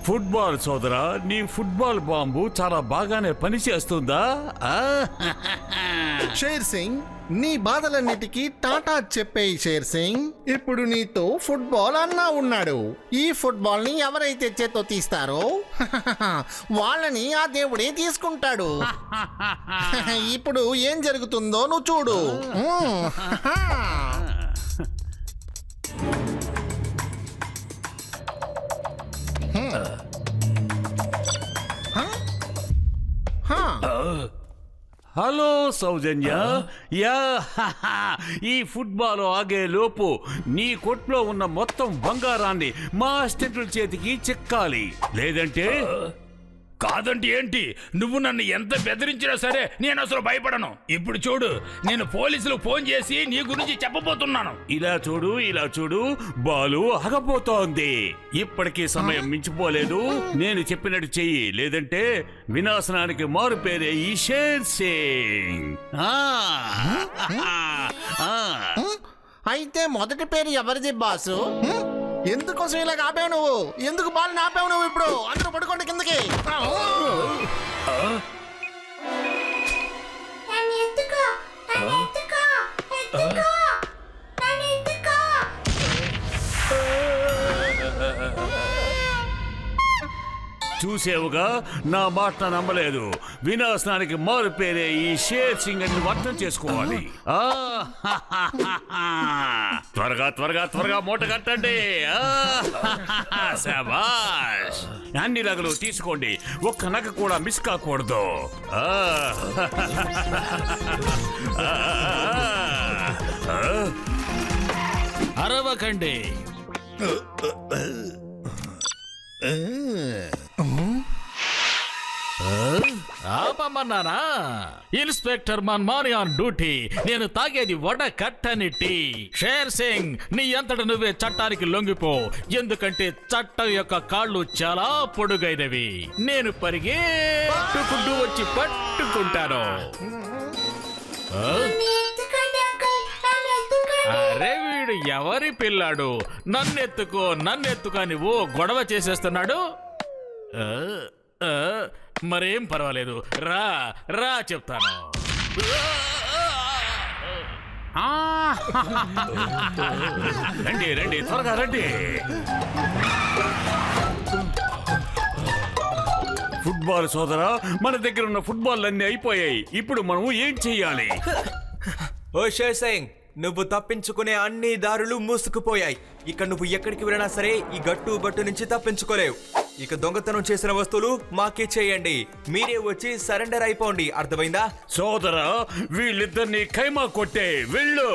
Football సోదరా, నీ football bomb చాలా బాగానే పనిచేస్తుందా? షేర్ సింగ్, నీ బాధలన్నిటికీ టాటా చెప్పేయి షేర్ సింగ్. ఇప్పుడు నీతో ఫుట్బాల్ అన్నా ఉన్నాడు. ఈ ఫుట్బాల్ ని ఎవరైతే చేత్తో తీస్తారో వాళ్ళని ఆ దేవుడే తీసుకుంటాడు. ఇప్పుడు ఏం జరుగుతుందో నువ్వు చూడు. హలో సౌజన్య, ఈ ఫుట్బాల్ ఆగే లోపు నీ కొట్లో ఉన్న మొత్తం బంగారాన్ని మా అసిస్టెంట్ల చేతికి చిక్కాలి, లేదంటే కాదంటే ఏంటి? నువ్వు నన్ను ఎంత బెదిరించినా సరే నేను అసలు భయపడను. ఇప్పుడు చూడు, నేను పోలీసులకు ఫోన్ చేసి నీ గురించి చెప్పబోతున్నాను. ఇలా చూడు, ఇలా చూడు, బాలు ఆగబోతోంది. ఇప్పటికీ సమయం మించిపోలేదు. నేను చెప్పినట్టు చెయ్యి, లేదంటే వినాశనానికి మారు పేరే ఈ షేర్ సింగ్. అయితే మొదటి పేరు ఎవరిది బాసు? ఎందుకోసం ఇలా ఆపావు నువ్వు? ఎందుకు బాల్ ఆపావు నువ్వు? ఇప్పుడు అందరూ పడుకోండి కిందకి. చూసేవుగా, నా మాట నమ్మలేదు. వినాశనానికి మారు పేరే ఈ షేర్ సింగ్ అని అర్థం చేసుకోవాలి. త్వరగా త్వరగా త్వరగా మూట కట్టండి. శభాష్, అన్ని నగలు తీసుకోండి, ఒక్క నగ కూడా మిస్ కాకూడదు. అరవకండి. ఆపమన్నానా? ఇన్స్పెక్టర్ మన్మాని ఆన్ డ్యూటీ. నేను తాగేది వడ కట్టని టీ. షేర్ సింగ్, నీ అంతట నువ్వే చట్టానికి లొంగిపో. ఎందుకంటే చట్టం యొక్క కాళ్ళు చాలా పొడుగైనవి. నేను పరిగెట్టుకుంటూ వచ్చి పట్టుకుంటాను. అరే, వీడు ఎవరి పిల్లాడు? నన్నెత్తుకో నన్నెత్తుకో అని ఓ గొడవ చేసేస్తున్నాడు. మరేం పర్వాలేదు, రా రా చెప్తాను. రండి రండి, త్వరగా రండి. ఫుట్బాల్ సోదరా, మన దగ్గర ఉన్న ఫుట్బాల్ అన్నీ అయిపోయాయి. ఇప్పుడు మనం ఏం చెయ్యాలి? ఓ షేర్ సింగ్, నువ్వు తప్పించుకునే అన్ని దారులు మూసుకుపోయాయి. ఇక నువ్వు ఎక్కడికి వెళ్ళినా సరే ఈ గట్టు బట్టు నుంచి తప్పించుకోలేవు. ఇక దొంగతనం చేసిన వస్తువులు మాకే చేయండి. మీరే వచ్చి సరెండర్ అయిపోండి, అర్థమైందా? సోదరా, వీళ్ళిద్దరిని ఖైమా కొట్టే వెళ్ళు.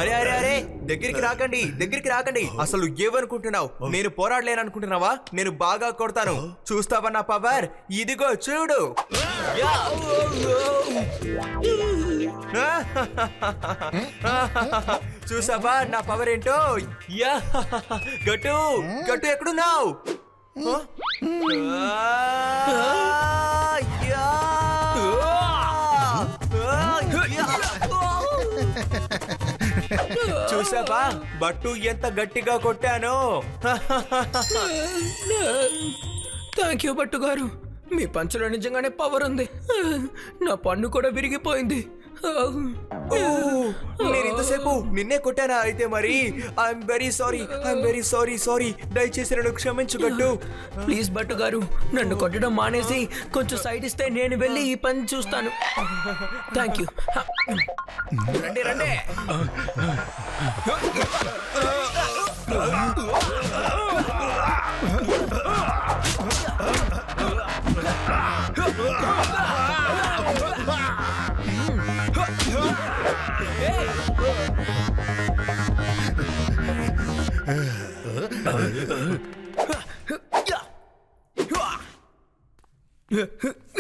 అరే అరే అరే, దగ్గరికి రాకండి, దగ్గరికి రాకండి. అసలు ఏమనుకుంటున్నావు? నేను పోరాడలేననుకుంటున్నావా? నేను బాగా కొడతాను, చూస్తావా నా పవర్? ఇదిగో చూడు. చూసావా నా పవర్ ఏంటో? గట్టు గట్టు ఎక్కడున్నావు? చూసావా బట్టు ఎంత గట్టిగా కొట్టాను? థ్యాంక్ యూ బట్టు గారు, మీ పంచులో నిజంగానే పవర్ ఉంది. నా పన్ను కూడా విరిగిపోయింది. నేను ఇంతసేపు నిన్నే కొట్టానా అయితే మరి ఐఎమ్ వెరీ సారీ దయచేసి నన్ను క్షమించు గట్టు. ప్లీజ్ బట్టు గారు, నన్ను కొట్టడం మానేసి కొంచెం సైడ్ ఇస్తే నేను వెళ్ళి ఈ పని చూస్తాను. Thank you. రండి రండి.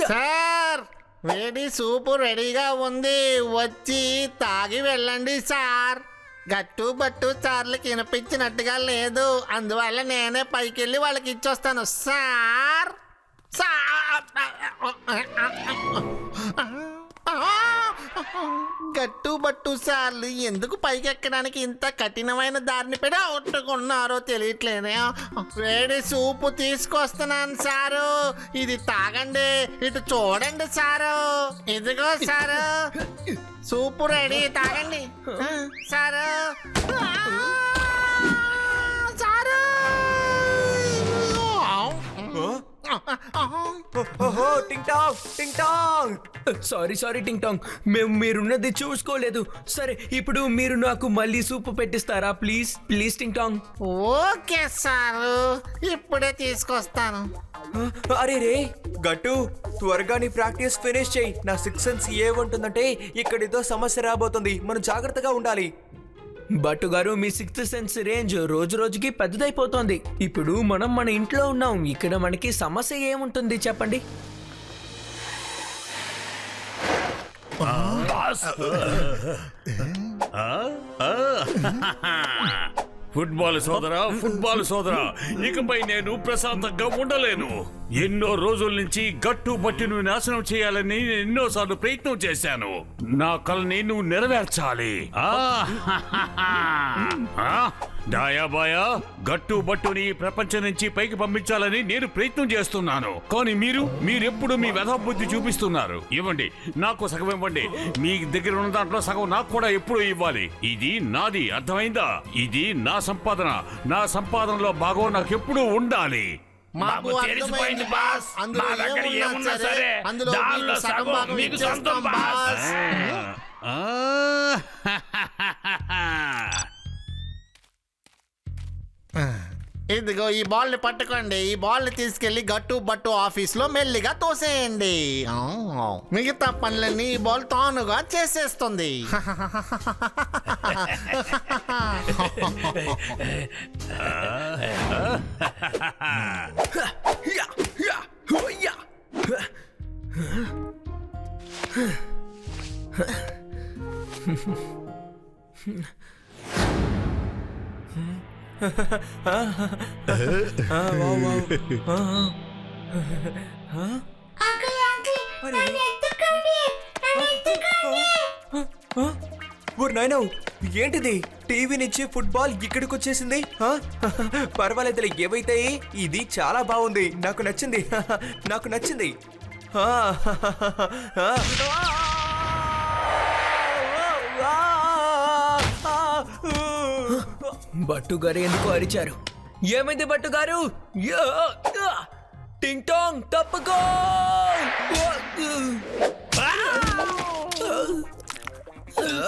సార్, వేడి సూపు రెడీగా ఉంది, వచ్చి తాగి వెళ్ళండి సార్. గట్టు బట్టు సార్లకి వినిపించినట్టుగా లేదు, అందువల్ల నేనే పైకి వెళ్ళి వాళ్ళకి ఇచ్చొస్తాను సార్. గట్టు బట్టు సార్లు ఎందుకు పైకెక్కడానికి ఇంత కఠినమైన దారిని పెట్టుకున్నారో తెలియట్లేదే. వేడి సూపు తీసుకొస్తున్నాను సారు, ఇది తాగండి, ఇటు చూడండి సారు, ఇదిగో సారు సూపు రెడీ, తాగండి సారు. సారు ఓహో, టింగ్ టాంగ్. సారీ టింగ్ టాంగ్, మేము మీరున్నది చూసుకోలేదు. సరే, ఇప్పుడు మీరు నాకు మళ్ళీ సూపు పెట్టిస్తారా? ప్లీజ్ టింగ్ టాంగ్. ఓకే సారు, ఇప్పుడే తీసుకొస్తాను. అరే రే గట్టు, త్వరగా నీ ప్రాక్టీస్ ఫినిష్ చేయి. నా 6th సెన్స్ ఏమంటుందంటే ఇక్కడితో సమస్య రాబోతుంది, మనం జాగ్రత్తగా ఉండాలి. బట్టు గారు, మీ 6th సెన్స్ రేంజ్ రోజు రోజుకి పెద్దదైపోతోంది. ఇప్పుడు మనం మన ఇంట్లో ఉన్నాం, ఇక్కడ మనకి సమస్య ఏముంటుంది చెప్పండి? ఫుట్బాల్ సోదరా, ఇకపై నేను ప్రశాంతంగా ఉండలేను. ఎన్నో రోజుల నుంచి గట్టు బట్టిను నాశనం చేయాలని ఎన్నోసార్లు ప్రయత్నం చేశాను. నా కలని నువ్వు నెరవేర్చాలి. దాయాబాయా, గట్టు బట్టుని ప్రపంచం నుంచి పైకి పంపించాలని నేను ప్రయత్నం చేస్తున్నాను. కానీ మీరెప్పుడు మీ వ్యధబుద్ధి చూపిస్తున్నారు. ఇవ్వండి, నాకు సగం ఇవ్వండి. మీ దగ్గర ఉన్న దాంట్లో సగం నాకు కూడా ఎప్పుడు ఇవ్వాలి. ఇది నాది, అర్థమైందా? ఇది నా సంపాదనలో భాగం నాకు ఎప్పుడూ ఉండాలి. మాకు తెలిసిపోయింది బాస్, మా దగ్గర ఏమున్నా సరే అందులో సగం భాగం మీకు సొంతం బాస్. ఇదిగో ఈ బాల్ ని పట్టుకోండి, ఈ బాల్ ని తీసుకెళ్లి గట్టు బట్టు ఆఫీస్ లో మెల్లిగా తోసేయండి. మిగతా పనులన్నీ ఈ బాల్ తానుగా చేసేస్తుంది. నాయనో, ఏంటిది? టీవీ నుంచి ఫుట్బాల్ ఇక్కడికి వచ్చేసింది. పర్వాలేదులే, ఏవైతే ఇది చాలా బాగుంది, నాకు నచ్చింది. బట్టు గారు ఎందుకు అరిచారు? ఏమైంది బట్టు గారు? టింగ్ టాంగ్, తప్పుకో!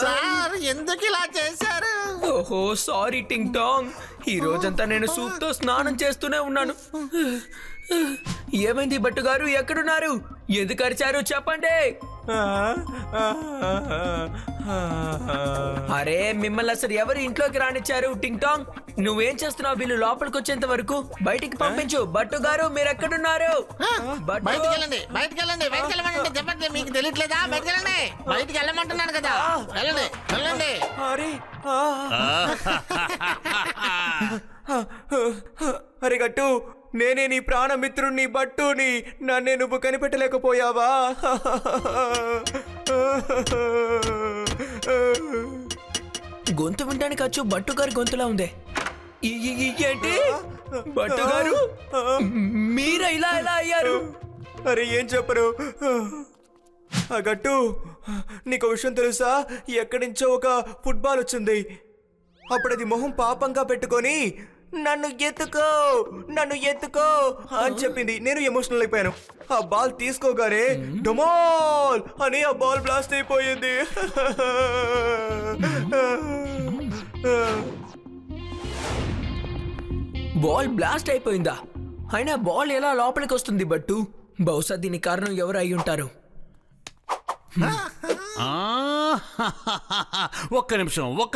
సార్, ఎందుకు ఇలా చేశారు? ఓహో, సారీ టింగ్ టాంగ్. ఈ రోజంతా నేను సూప్ తో స్నానం చేస్తూనే ఉన్నాను. ఏమైంది బట్టు గారు? ఎక్కడున్నారు? ఎందుకు అరిచారు చెప్పండి. అరే, మిమ్మల్ని అసలు ఎవరు ఇంట్లోకి రానిచ్చారు? టింగ్ టాంగ్, నువ్వేం చేస్తున్నావు? వీళ్ళు లోపలికి వచ్చేంత వరకు బయటికి పంపించు. బట్టు గారు, మీరు ఎక్కడున్నారు? బయటికి వెళ్ళండి. చెప్పండి, మీకు తెలియట్లేదా? బయటికి వెళ్ళమంటున్నాను కదా, వెళ్ళండి. అరే గట్టు, నేనే నీ ప్రాణమిత్రుణ్ణి బట్టుని, నన్నే నువ్వు కనిపెట్టలేకపోయావా? గొంతు వినడానికి వచ్చు బట్టు గారి గొంతులా ఉంది. ఏంటి బట్టు గారు, మీరా ఇలా అయ్యారు? అరే ఏం చెప్పరు. ఆ గట్టు, నీకు విషయం తెలుసా? ఎక్కడి నుంచో ఒక ఫుట్బాల్ వచ్చింది. అప్పుడు అది మొహం పాపంగా పెట్టుకొని నన్ను ఎత్తుకో అని చెప్పింది. నేను ఎమోషనల్ అయిపోయాను. ఆ బాల్ తీసుకోగానే డమాల్ అని ఆ బాల్ బ్లాస్ట్ అయిపోయింది. బాల్ బ్లాస్ట్ అయిపోయిందా? అయినా బాల్ ఎలా లోపలికి వస్తుంది బట్టు? బహుశా దీని కారణం ఎవరు అయి ఉంటారు. ఒక్క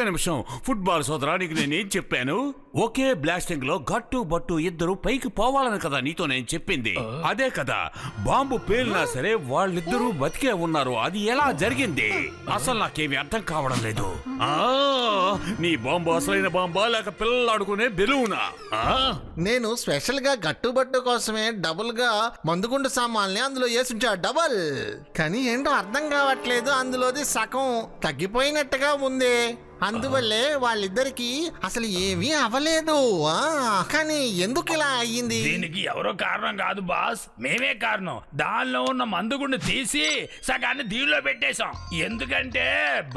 నిమిషం ఫుట్బాల్ సోదరానికి నేనేం చెప్పాను? ఒకే బ్లాస్టింగ్ లో గట్టు బట్టు ఇద్దరు పైకి పోవాలని కదా నీతో నేను చెప్పింది. అదే కదా, బాంబు పేలినా సరే వాళ్ళిద్దరూ బతికే ఉన్నారు. అది ఎలా జరిగింది? అసలు నాకేమీ అర్థం కావడం లేదు. నీ బాంబు అసలైన బాంబా లేక పిల్లలు ఆడుకునే బెలూనా? నేను స్పెషల్ గా గట్టుబట్టు కోసమే డబుల్ గా మందుగుండు సామాన్ని అందులో వేసుంచా. డబల్ కానీ ఏంటో అర్థం కావట్లేదు. అందులోది సగం తగ్గిపోయినట్టుగా ఉంది. అందువల్లే వాళ్ళిద్దరికి అసలు ఏమీ అవ్వలేదు. కానీ ఎందుకు ఇలా అయ్యింది? దీనికి ఎవరో కారణం కాదు బాస్, మేమే కారణం. దానిలో ఉన్న మందుగుండు తీసి సగాన్ని దీనిలో పెట్టేశాం. ఎందుకంటే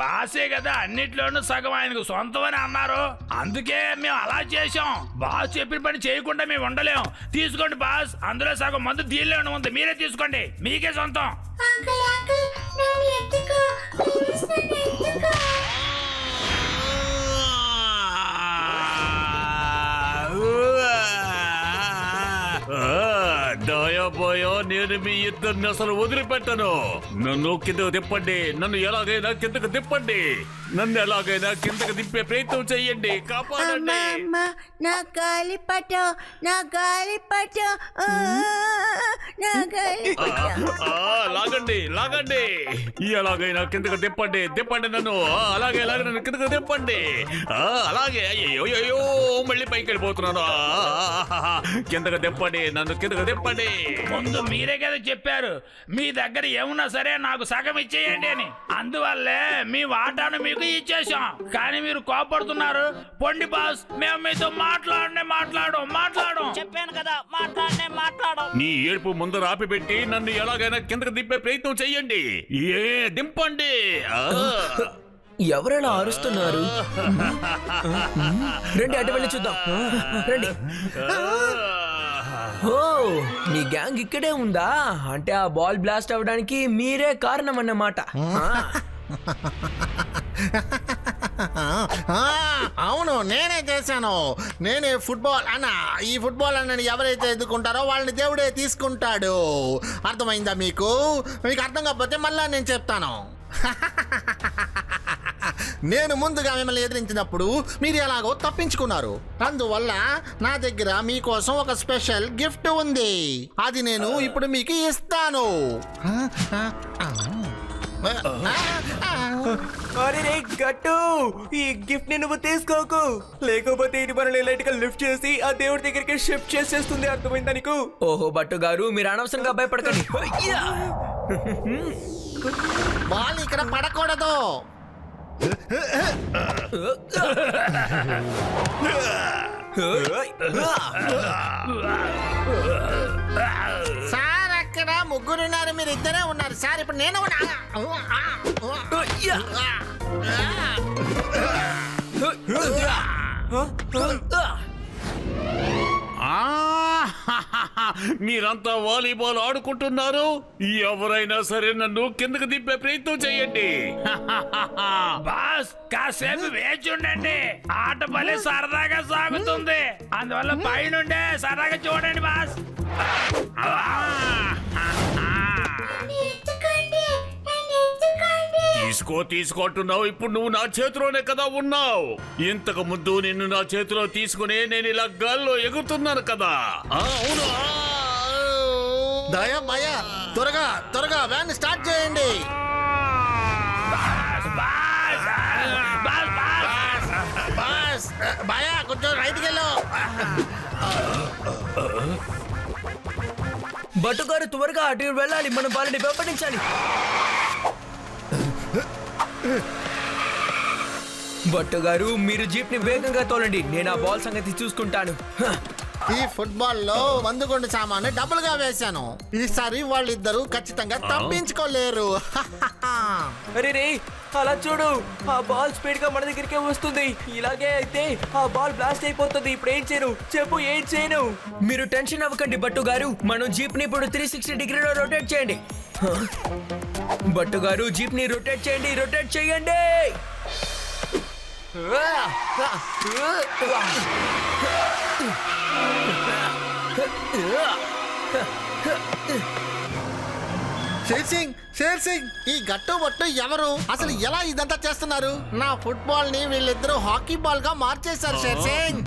బాసే కదా అన్నిట్లోనూ సగం ఆయనకు సొంతం అని అన్నారు. అందుకే మేము అలా చేశాం. బాస్ చెప్పిన పని చేయకుండా మేము ఉండలేం. తీసుకోండి బాస్, అందులో సగం మందు దీనిలోనే ఉంది. మీరే తీసుకోండి, మీకే సొంతం. దయపోయో, నేను మీ ఇద్దరిని అసలు వదిలిపెట్టను. నన్ను కిందకు తిప్పండి. నన్ను ఎలాగైనా కిందకు తిప్పండి. నన్ను ఎలాగైనా కిందకు తిప్పే ప్రయత్నం చెయ్యండి. కాపాడండి. నా గాలిపట లాగండి. ఎలాగైనా కిందకు తిప్పండి నన్ను. అలాగే నన్ను కిందకు తిప్పండి. అలాగే. అయ్యో మళ్ళీ పైకి వెళ్ళిపోతున్నాను. కిందకు తిప్పండి, నన్ను కిందకు తిప్పండి. ముందు మీరే కదా చెప్పారు మీ దగ్గర ఏమున్నా సరే నాకు సగం ఇచ్చేయండి అని. అందువల్లే మీ వాటాను మీకు ఇచ్చేసాం. కానీ మీరు కోపడుతున్నారు. పొండి బాస్, మేము మీతో మాట్లాడు చెప్పాను కదా, మాట్లాడు. నీ ఏడుపు ముందర ఆపి పెట్టి నన్ను ఎలాగైనా కిందకు దింపే ప్రయత్నం చెయ్యండి. దింపండి. ఎవరైనా అరుస్తున్నారు? రండి, అటు వెళ్ళి చూద్దాం. రండి. ఓ, మీ గ్యాంగ్ ఇక్కడే ఉందా? అంటే ఆ బాల్ బ్లాస్ట్ అవ్వడానికి మీరే కారణం అన్నమాట. అవును, నేనే చేశాను. నేనే ఫుట్బాల్ అన్న. ఈ ఫుట్బాల్ అన్నని ఎవరైతే ఎదుర్కొంటారో వాళ్ళని దేవుడే తీసుకుంటాడు. అర్థమైందా మీకు? మీకు అర్థం కాకపోతే మళ్ళా నేను చెప్తాను. నేను ముందుగా మిమ్మల్ని ఎదిరించినప్పుడు మీరు ఎలాగో తప్పించుకున్నారు. అందువల్ల నా దగ్గర మీకోసం ఒక స్పెషల్ గిఫ్ట్ ఉంది. అది నేను ఇప్పుడు మీకు ఇస్తాను. అరే గట్టు, ఈ గిఫ్ట్ ని నువ్వు తీసుకోకు. లేకపోతే ఇది మనల్ని లైట్ గా లిఫ్ట్ చేసి ఆ దేవుడి దగ్గరికి షిఫ్ట్ చేసేస్తుంది. అర్థమైందా నీకు? ఓహో బట్టు గారు, మీరు అనవసరంగా భయపడకండి. బాల్ ఇక్కడ పడకూడదు. సార్, అక్కడ ముగ్గురున్నారు, మీరు ఇద్దరే ఉన్నారు సార్. ఇప్పుడు నేను మీరంతా వాలీబాల్ ఆడుకుంటున్నారు. ఎవరైనా సరే నన్ను కిందకు దింపే ప్రయత్నం చేయండి. బాస్, కాసేపు వేచి ఉండండి. ఆట భలే సరదాగా సాగుతుంది. అందువల్ల పైనుండే సరదాగా చూడండి బాస్. తీసుకుంటున్నావు. ఇప్పుడు నువ్వు నా చేతిలోనే కదా ఉన్నావు. ఇంతకు ముందు నిన్ను నా చేతిలో తీసుకుని నేను ఇలా గాల్లో ఎగురుతున్నాను కదా. అవును. దయ భయ, త్వరగా వ్యాన్ స్టార్ట్ చేయండి. భయ, కొంచెం రైట్కి వెళ్ళు. బట్టు గారు, త్వరగా అటు వెళ్ళాలి. మనం వాళ్ళని వెంబడించాలి. బట్టు గారు, మీరు జీప్ ని వేగంగా తోలండి. నేను ఆ బాల్ సంగతి చూసుకుంటాను. ఈ ఫుట్బాల్ లో మందుగుండు సామాను డబుల్ గా వేశాను. ఈసారి వాళ్ళిద్దరూ ఖచ్చితంగా తప్పించుకోలేరు. అరే రే అలా చూడు, ఆ బాల్ స్పీడ్ గా మన దగ్గరికే వస్తుంది. ఇలాగే అయితే ఆ బాల్ బ్లాస్ట్ అయిపోతుంది. ఇప్పుడు ఏం చేయను చెప్పు, ఏం చేయను? మీరు టెన్షన్ అవ్వకండి బట్టు గారు. మనం జీప్ ని ఇప్పుడు 360 డిగ్రీలో రొటేట్ చేయండి. బట్టు గారు జీప్ ని రొటేట్ చేయండి, రొటేట్ చేయండి. షేర్ సింగ్ ఈ గట్టు బొట్టు ఎవరు? అసలు ఎలా ఇదంతా చేస్తున్నారు? నా ఫుట్బాల్ ని వీళ్ళిద్దరూ హాకీ బాల్ గా మార్చేశారు షేర్ సింగ్.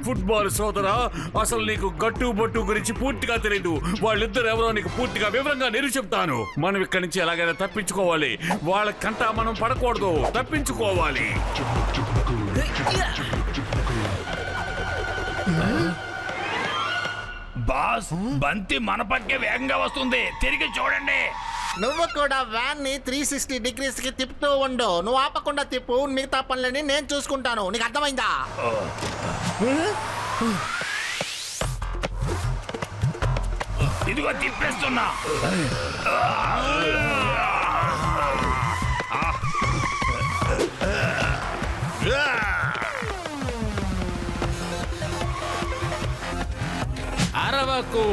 ఫుట్బాల్ సోదరా, అసలు నీకు గట్టు బొట్టు గురించి పూర్తిగా తెలియదు. వాళ్ళిద్దరు ఎవరో నీకు పూర్తిగా వివరంగా నేను చెప్తాను. మనం ఇక్కడి నుంచి ఎలాగైనా తప్పించుకోవాలి. వాళ్ళకంట మనం పడకూడదు, తప్పించుకోవాలి. బాస్, బంతి మన పక్కే వేగంగా వస్తుంది. తిరిగి చూడండి. నువ్వు కూడా వ్యాన్ ని 360 డిగ్రీస్ కి తిప్పుతూ ఉండు. నువ్వు ఆపకుండా తిప్పు. మిగతా పనులని నేను చూసుకుంటాను. నీకు అర్థమైందా? ఇదిగో తిప్పేస్తున్నా. అరవకు.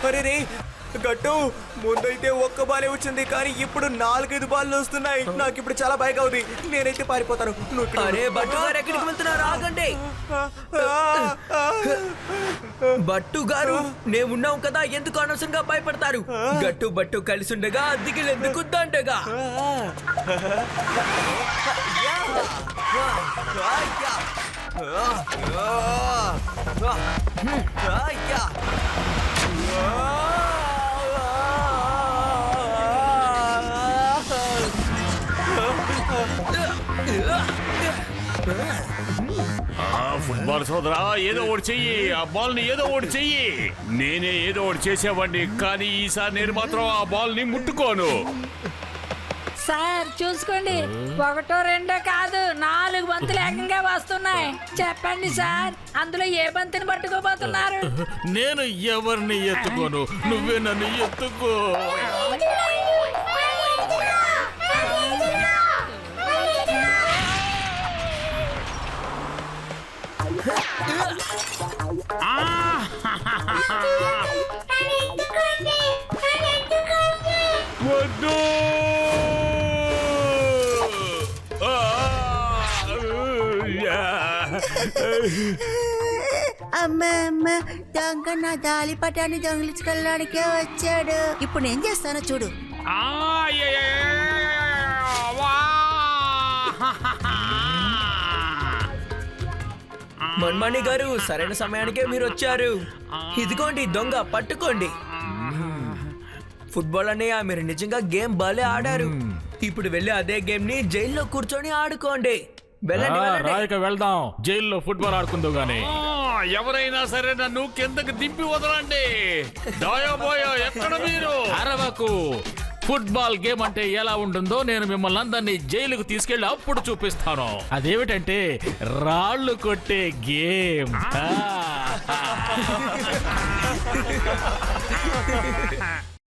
అరే రే గట్టు, ముందైతే ఒక్క బాలే వచ్చింది, కానీ ఇప్పుడు 4-5 బాల్లు వస్తున్నాయి. నాకు ఇప్పుడు చాలా భయంగా ఉంది. నేనైతే పారిపోతాను. నువ్వు ఇక్కడ అరే బట్టు గారు ఎక్కడికి వెళ్తున్నారు? ఆగండి. బట్టు గారు మేము ఉన్నాం కదా, ఎందుకు అనవసరంగా భయపడతారు? గట్టు బట్టు కలిసి ఉండగా దిగులెందుకు దండగా. ఫుట్బాల్ సోదరా, ఏదో ఒకటి చెయ్యి. ఆ బాల్ ని ఏదో ఒకటి చెయ్యి. నేనే ఏదో ఒకటి చేసేవాడిని, కానీ ఈసారి నేను మాత్రం ఆ బాల్ ని ముట్టుకోను. సార్ చూసుకోండి, 1 2 కాదు 4 బంతులు ఏకంగా వస్తున్నాయి. చెప్పండి సార్, అందులో ఏ బంతిని పట్టుకోబోతున్నారు? నేను ఎవరిని ఎత్తుకోను, నువ్వే నన్ను ఎత్తుకో. వద్దు. అమ్మ దొంగ నా గాలిపటాన్ని దొంగిలించుకెళ్ళడానికే వచ్చాడు. ఇప్పుడు నేను చేస్తానో చూడు. మన్మణి గారు, సరైన సమయానికే మీరు వచ్చారు. ఇదిగోండి దొంగ, పట్టుకోండి. ఫుట్బాల్ అన్నయ్య, మీరు నిజంగా గేమ్ భలే ఆడారు. ఇప్పుడు వెళ్ళి అదే గేమ్ ని జైల్లో కూర్చొని ఆడుకోండి. వెళ్ళండి, వెళ్ళండి. రాయక వెళ్దాం, జైల్లో ఫుట్బాల్ ఆడుకుందో గానీ. ఎవరైనా సరే నన్ను కిందకి దింపి వదలండి. దాయాబోయా, ఎక్కడ మీరు? అరవకు. ఫుట్బాల్ గేమ్ అంటే ఎలా ఉంటుందో నేను మిమ్మల్ని అందరినీ జైలుకు తీసుకెళ్లి అప్పుడు చూపిస్తాను. అదేమిటంటే రాళ్ళు కొట్టే గేమ్.